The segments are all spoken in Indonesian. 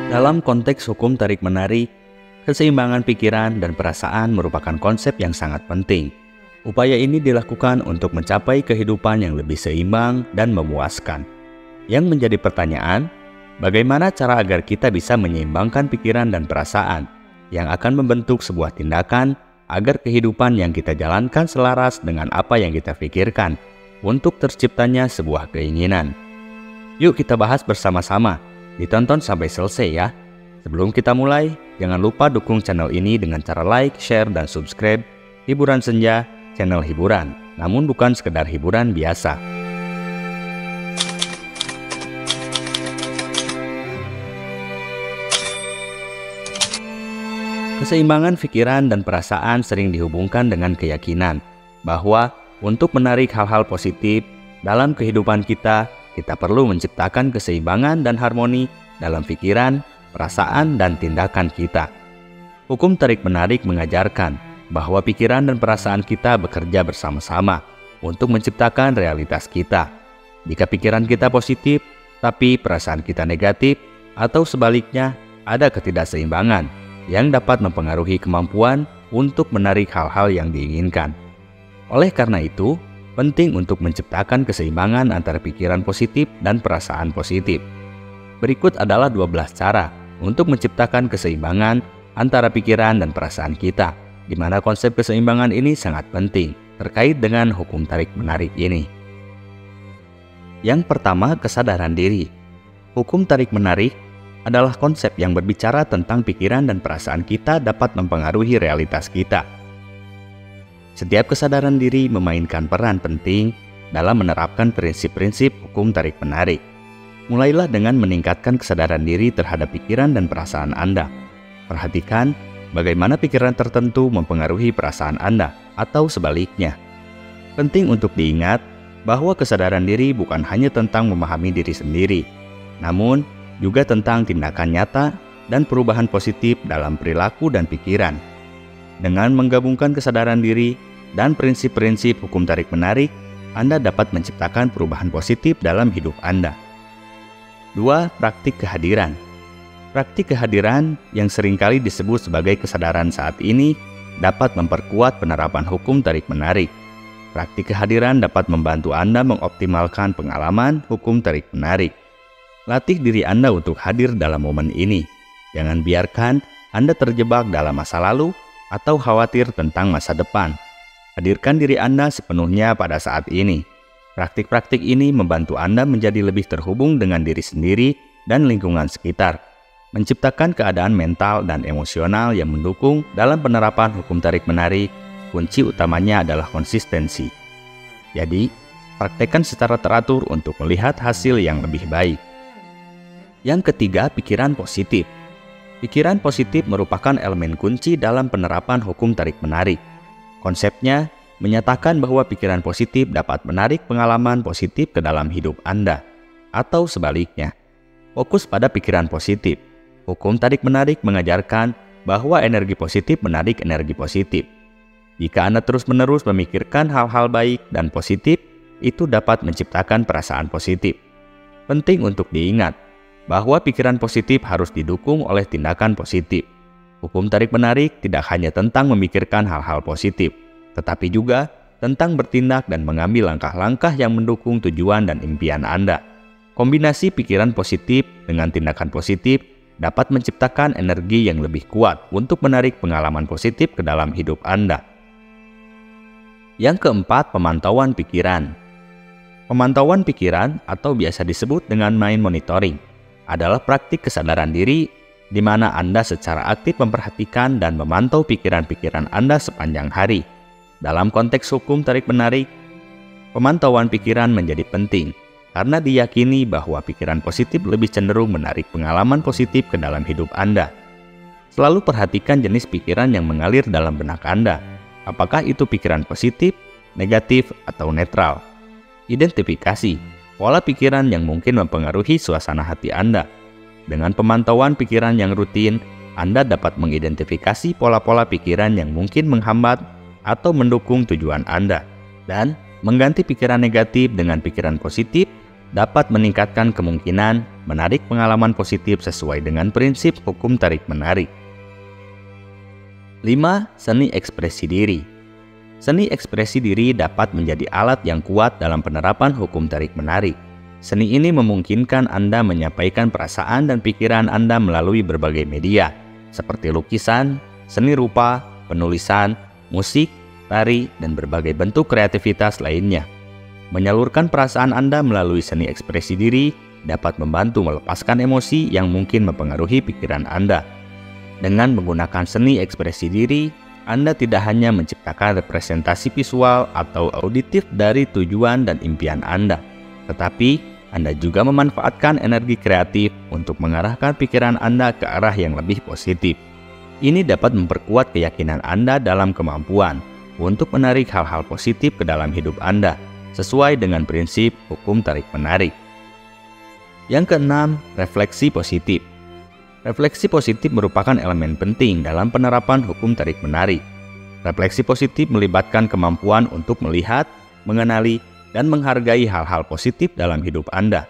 Dalam konteks hukum tarik-menarik, keseimbangan pikiran dan perasaan merupakan konsep yang sangat penting. Upaya ini dilakukan untuk mencapai kehidupan yang lebih seimbang dan memuaskan. Yang menjadi pertanyaan, bagaimana cara agar kita bisa menyeimbangkan pikiran dan perasaan yang akan membentuk sebuah tindakan agar kehidupan yang kita jalankan selaras dengan apa yang kita pikirkan untuk terciptanya sebuah keinginan. Yuk kita bahas bersama-sama, ditonton sampai selesai ya. Sebelum kita mulai, jangan lupa dukung channel ini dengan cara like, share, dan subscribe. Hiburan Senja, channel hiburan, namun bukan sekedar hiburan biasa. Keseimbangan pikiran dan perasaan sering dihubungkan dengan keyakinan bahwa untuk menarik hal-hal positif dalam kehidupan kita perlu menciptakan keseimbangan dan harmoni dalam pikiran, perasaan, dan tindakan kita. Hukum tarik-menarik mengajarkan bahwa pikiran dan perasaan kita bekerja bersama-sama untuk menciptakan realitas kita. Jika pikiran kita positif, tapi perasaan kita negatif, atau sebaliknya, ada ketidakseimbangan yang dapat mempengaruhi kemampuan untuk menarik hal-hal yang diinginkan. Oleh karena itu, penting untuk menciptakan keseimbangan antara pikiran positif dan perasaan positif. Berikut adalah 12 cara untuk menciptakan keseimbangan antara pikiran dan perasaan kita, di mana konsep keseimbangan ini sangat penting terkait dengan hukum tarik-menarik ini. Yang pertama, kesadaran diri. Hukum tarik-menarik adalah konsep yang berbicara tentang pikiran dan perasaan kita dapat mempengaruhi realitas kita. Setiap kesadaran diri memainkan peran penting dalam menerapkan prinsip-prinsip hukum tarik-menarik. Mulailah dengan meningkatkan kesadaran diri terhadap pikiran dan perasaan Anda. Perhatikan bagaimana pikiran tertentu mempengaruhi perasaan Anda atau sebaliknya. Penting untuk diingat bahwa kesadaran diri bukan hanya tentang memahami diri sendiri, namun juga tentang tindakan nyata dan perubahan positif dalam perilaku dan pikiran. Dengan menggabungkan kesadaran diri dan prinsip-prinsip hukum tarik-menarik, Anda dapat menciptakan perubahan positif dalam hidup Anda. 2. Praktik kehadiran. Praktik kehadiran yang seringkali disebut sebagai kesadaran saat ini dapat memperkuat penerapan hukum tarik-menarik. Praktik kehadiran dapat membantu Anda mengoptimalkan pengalaman hukum tarik-menarik. Latih diri Anda untuk hadir dalam momen ini. Jangan biarkan Anda terjebak dalam masa lalu atau khawatir tentang masa depan. Hadirkan diri Anda sepenuhnya pada saat ini. Praktik-praktik ini membantu Anda menjadi lebih terhubung dengan diri sendiri dan lingkungan sekitar, menciptakan keadaan mental dan emosional yang mendukung dalam penerapan hukum tarik-menarik. Kunci utamanya adalah konsistensi. Jadi, praktekkan secara teratur untuk melihat hasil yang lebih baik. Yang ketiga, pikiran positif. Pikiran positif merupakan elemen kunci dalam penerapan hukum tarik-menarik. Konsepnya menyatakan bahwa pikiran positif dapat menarik pengalaman positif ke dalam hidup Anda, atau sebaliknya. Fokus pada pikiran positif. Hukum tarik-menarik mengajarkan bahwa energi positif menarik energi positif. Jika Anda terus-menerus memikirkan hal-hal baik dan positif, itu dapat menciptakan perasaan positif. Penting untuk diingat bahwa pikiran positif harus didukung oleh tindakan positif. Hukum tarik-menarik tidak hanya tentang memikirkan hal-hal positif, tetapi juga tentang bertindak dan mengambil langkah-langkah yang mendukung tujuan dan impian Anda. Kombinasi pikiran positif dengan tindakan positif dapat menciptakan energi yang lebih kuat untuk menarik pengalaman positif ke dalam hidup Anda. Yang keempat, pemantauan pikiran. Pemantauan pikiran atau biasa disebut dengan mind monitoring adalah praktik kesadaran diri di mana Anda secara aktif memperhatikan dan memantau pikiran-pikiran Anda sepanjang hari. Dalam konteks hukum tarik-menarik, pemantauan pikiran menjadi penting karena diyakini bahwa pikiran positif lebih cenderung menarik pengalaman positif ke dalam hidup Anda. Selalu perhatikan jenis pikiran yang mengalir dalam benak Anda. Apakah itu pikiran positif, negatif, atau netral? Identifikasi pola pikiran yang mungkin mempengaruhi suasana hati Anda. Dengan pemantauan pikiran yang rutin, Anda dapat mengidentifikasi pola-pola pikiran yang mungkin menghambat atau mendukung tujuan Anda, dan mengganti pikiran negatif dengan pikiran positif dapat meningkatkan kemungkinan menarik pengalaman positif sesuai dengan prinsip hukum tarik-menarik. 5. Seni ekspresi diri. Seni ekspresi diri dapat menjadi alat yang kuat dalam penerapan hukum tarik-menarik. Seni ini memungkinkan Anda menyampaikan perasaan dan pikiran Anda melalui berbagai media, seperti lukisan, seni rupa, penulisan, musik, tari, dan berbagai bentuk kreativitas lainnya. Menyalurkan perasaan Anda melalui seni ekspresi diri dapat membantu melepaskan emosi yang mungkin mempengaruhi pikiran Anda. Dengan menggunakan seni ekspresi diri, Anda tidak hanya menciptakan representasi visual atau auditif dari tujuan dan impian Anda, tetapi Anda juga memanfaatkan energi kreatif untuk mengarahkan pikiran Anda ke arah yang lebih positif. Ini dapat memperkuat keyakinan Anda dalam kemampuan untuk menarik hal-hal positif ke dalam hidup Anda, sesuai dengan prinsip hukum tarik-menarik. Yang keenam, refleksi positif. Refleksi positif merupakan elemen penting dalam penerapan hukum tarik-menarik. Refleksi positif melibatkan kemampuan untuk melihat, mengenali, dan menghargai hal-hal positif dalam hidup Anda.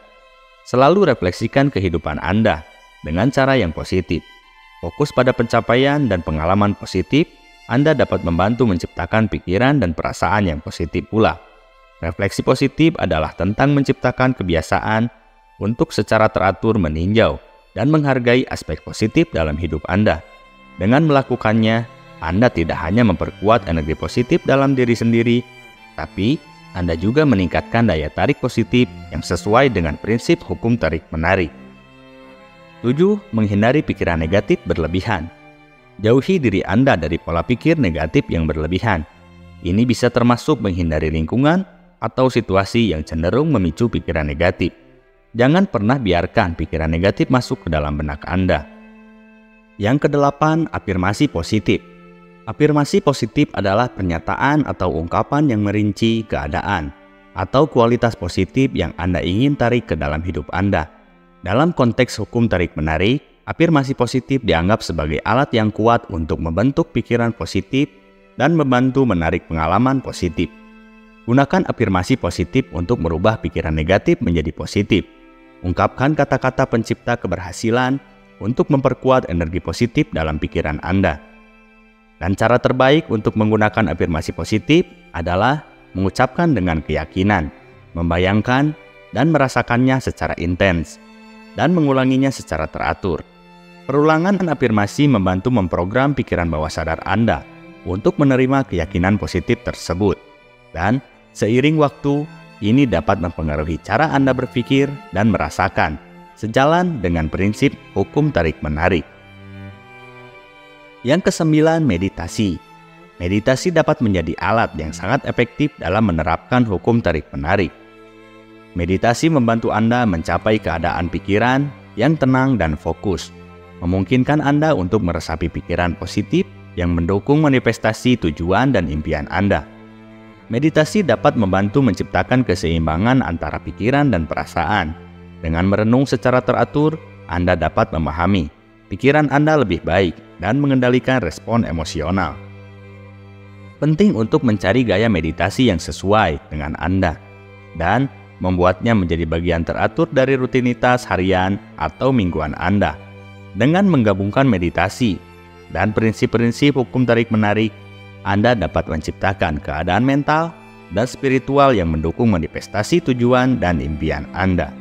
Selalu refleksikan kehidupan Anda dengan cara yang positif. Fokus pada pencapaian dan pengalaman positif, Anda dapat membantu menciptakan pikiran dan perasaan yang positif pula. Refleksi positif adalah tentang menciptakan kebiasaan untuk secara teratur meninjau dan menghargai aspek positif dalam hidup Anda. Dengan melakukannya, Anda tidak hanya memperkuat energi positif dalam diri sendiri, tapi Anda juga meningkatkan daya tarik positif yang sesuai dengan prinsip hukum tarik-menarik. 7. Menghindari pikiran negatif berlebihan. Jauhi diri Anda dari pola pikir negatif yang berlebihan. Ini bisa termasuk menghindari lingkungan atau situasi yang cenderung memicu pikiran negatif. Jangan pernah biarkan pikiran negatif masuk ke dalam benak Anda. Yang kedelapan, afirmasi positif. Afirmasi positif adalah pernyataan atau ungkapan yang merinci keadaan atau kualitas positif yang Anda ingin tarik ke dalam hidup Anda. Dalam konteks hukum tarik-menarik, afirmasi positif dianggap sebagai alat yang kuat untuk membentuk pikiran positif dan membantu menarik pengalaman positif. Gunakan afirmasi positif untuk merubah pikiran negatif menjadi positif. Ungkapkan kata-kata pencipta keberhasilan untuk memperkuat energi positif dalam pikiran Anda. Dan cara terbaik untuk menggunakan afirmasi positif adalah mengucapkan dengan keyakinan, membayangkan dan merasakannya secara intens, dan mengulanginya secara teratur. Perulangan afirmasi membantu memprogram pikiran bawah sadar Anda untuk menerima keyakinan positif tersebut. Dan seiring waktu, ini dapat mempengaruhi cara Anda berpikir dan merasakan, sejalan dengan prinsip hukum tarik-menarik. Yang kesembilan, meditasi. Meditasi dapat menjadi alat yang sangat efektif dalam menerapkan hukum tarik-menarik. Meditasi membantu Anda mencapai keadaan pikiran yang tenang dan fokus, memungkinkan Anda untuk meresapi pikiran positif yang mendukung manifestasi tujuan dan impian Anda. Meditasi dapat membantu menciptakan keseimbangan antara pikiran dan perasaan. Dengan merenung secara teratur, Anda dapat memahami pikiran Anda lebih baik dan mengendalikan respon emosional. Penting untuk mencari gaya meditasi yang sesuai dengan Anda dan membuatnya menjadi bagian teratur dari rutinitas harian atau mingguan Anda. Dengan menggabungkan meditasi dan prinsip-prinsip hukum tarik-menarik, Anda dapat menciptakan keadaan mental dan spiritual yang mendukung manifestasi tujuan dan impian Anda.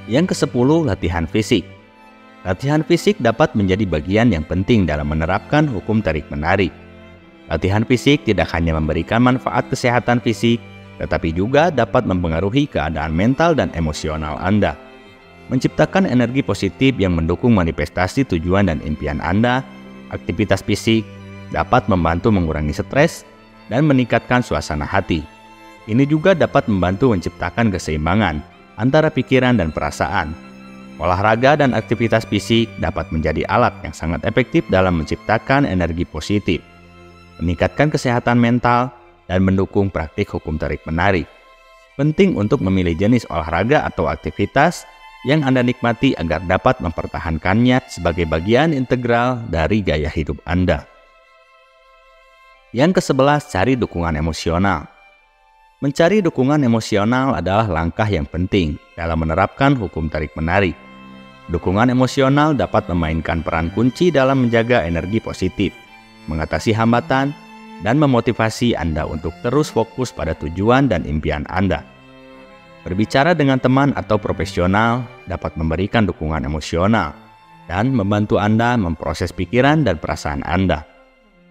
Yang ke-10, latihan fisik. Latihan fisik dapat menjadi bagian yang penting dalam menerapkan hukum tarik-menarik. Latihan fisik tidak hanya memberikan manfaat kesehatan fisik, tetapi juga dapat mempengaruhi keadaan mental dan emosional Anda. Menciptakan energi positif yang mendukung manifestasi tujuan dan impian Anda, aktivitas fisik dapat membantu mengurangi stres dan meningkatkan suasana hati. Ini juga dapat membantu menciptakan keseimbangan antara pikiran dan perasaan. Olahraga dan aktivitas fisik dapat menjadi alat yang sangat efektif dalam menciptakan energi positif, meningkatkan kesehatan mental, dan mendukung praktik hukum tarik-menarik. Penting untuk memilih jenis olahraga atau aktivitas yang Anda nikmati agar dapat mempertahankannya sebagai bagian integral dari gaya hidup Anda. Yang ke-11, cari dukungan emosional. Mencari dukungan emosional adalah langkah yang penting dalam menerapkan hukum tarik-menarik. Dukungan emosional dapat memainkan peran kunci dalam menjaga energi positif, mengatasi hambatan, dan memotivasi Anda untuk terus fokus pada tujuan dan impian Anda. Berbicara dengan teman atau profesional dapat memberikan dukungan emosional dan membantu Anda memproses pikiran dan perasaan Anda.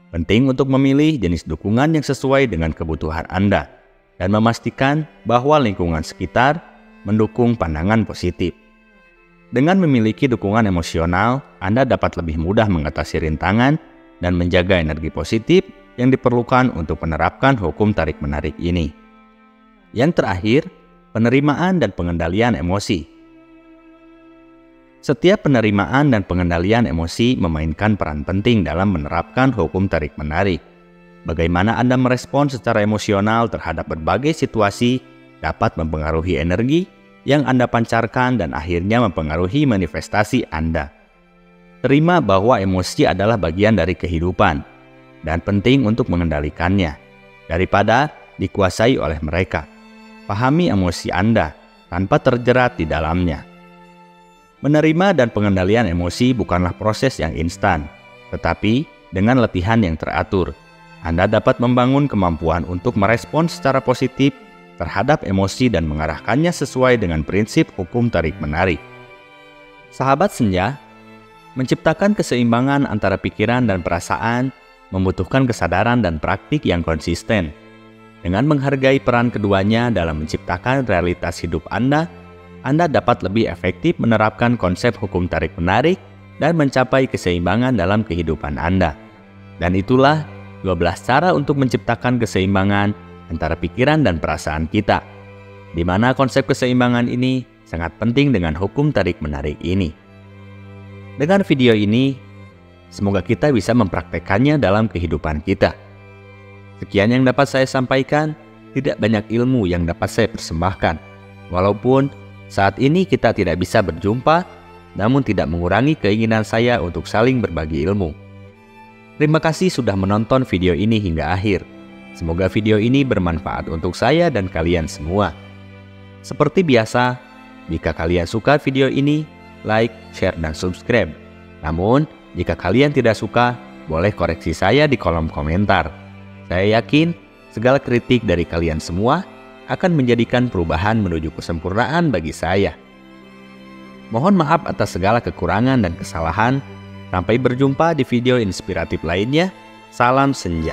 Penting untuk memilih jenis dukungan yang sesuai dengan kebutuhan Anda dan memastikan bahwa lingkungan sekitar mendukung pandangan positif. Dengan memiliki dukungan emosional, Anda dapat lebih mudah mengatasi rintangan dan menjaga energi positif yang diperlukan untuk menerapkan hukum tarik-menarik ini. Yang terakhir, penerimaan dan pengendalian emosi. Setiap penerimaan dan pengendalian emosi memainkan peran penting dalam menerapkan hukum tarik-menarik. Bagaimana Anda merespon secara emosional terhadap berbagai situasi dapat mempengaruhi energi yang Anda pancarkan dan akhirnya mempengaruhi manifestasi Anda. Terima bahwa emosi adalah bagian dari kehidupan dan penting untuk mengendalikannya daripada dikuasai oleh mereka. Pahami emosi Anda tanpa terjerat di dalamnya. Menerima dan pengendalian emosi bukanlah proses yang instan, tetapi dengan latihan yang teratur, Anda dapat membangun kemampuan untuk merespon secara positif terhadap emosi dan mengarahkannya sesuai dengan prinsip hukum tarik-menarik. Sahabat senja, menciptakan keseimbangan antara pikiran dan perasaan membutuhkan kesadaran dan praktik yang konsisten. Dengan menghargai peran keduanya dalam menciptakan realitas hidup Anda dapat lebih efektif menerapkan konsep hukum tarik-menarik dan mencapai keseimbangan dalam kehidupan Anda. Dan itulah 12 cara untuk menciptakan keseimbangan antara pikiran dan perasaan kita, di mana konsep keseimbangan ini sangat penting dengan hukum tarik-menarik ini. Dengan video ini, semoga kita bisa mempraktekannya dalam kehidupan kita. Sekian yang dapat saya sampaikan, tidak banyak ilmu yang dapat saya persembahkan. Walaupun saat ini kita tidak bisa berjumpa, namun tidak mengurangi keinginan saya untuk saling berbagi ilmu. Terima kasih sudah menonton video ini hingga akhir. Semoga video ini bermanfaat untuk saya dan kalian semua. Seperti biasa, jika kalian suka video ini, like, share, dan subscribe. Namun, jika kalian tidak suka, boleh koreksi saya di kolom komentar. Saya yakin segala kritik dari kalian semua akan menjadikan perubahan menuju kesempurnaan bagi saya. Mohon maaf atas segala kekurangan dan kesalahan. Sampai berjumpa di video inspiratif lainnya. Salam senja.